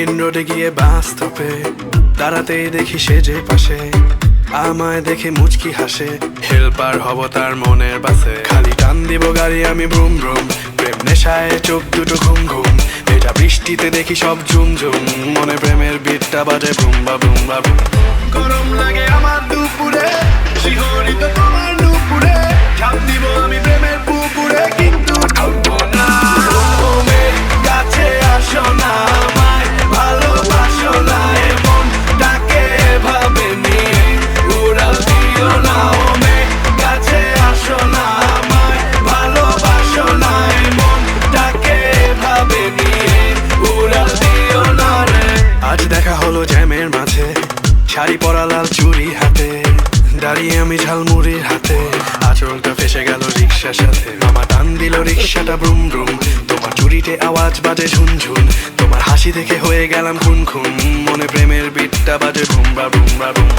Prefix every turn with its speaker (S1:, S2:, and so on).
S1: Main রোডে গিয়ে বাস স্টপে দাঁড়াতেই দেখি সে যে পাশে আমায় দেখে মুচকি হাসে। হেল্পার হব তার মনের বাসে, খালি টান দিব গাড়ি আমি ব্রুম ব্রুম। প্রেম নেশায় চোখ দুটো ঘুম ঘুম, এটা বৃষ্টিতে দেখি সব ঝুম ঝুম। মনে প্রেমের বিটটা বাজে বুম বা বুম বা বুম। গরম লাগে আমার দুপুরে, শিহরিত তোমার নুপুরে, ঝাঁপ দিব আমি প্রেমের পুকুরে, কিন্তু ঢুকবো না। ঘুমের কাছে আসো না, আমায় ভালোবাসো না, এমন ডাকে ভাবে নিয়ে উড়াল দিও না। ঘুমের কাছে আসো না, আমায় ভালোবাসো না, এমন ডাকে ভাবে নিয়ে উড়াল দিও না রে। আজ দেখা হলো জ্যামের মাঝে, শাড়ি পরা লাল চুড়ি হাতে, দাঁড়িয়ে আমি ঝালমুড়ির হাতে। আঁচলটা ফেসে গেল রিক্সার সাথে, মামা টান দিল রিক্সাটা ব্রুম ব্রুম। তোমার চুরিতে আওয়াজ বাজে ঝুনঝুন, তোমার হাসি দেখে হয়ে গেলাম খুন খুন। মনে প্রেমের বিটটা বাজে বুম বা বুম বা বুম।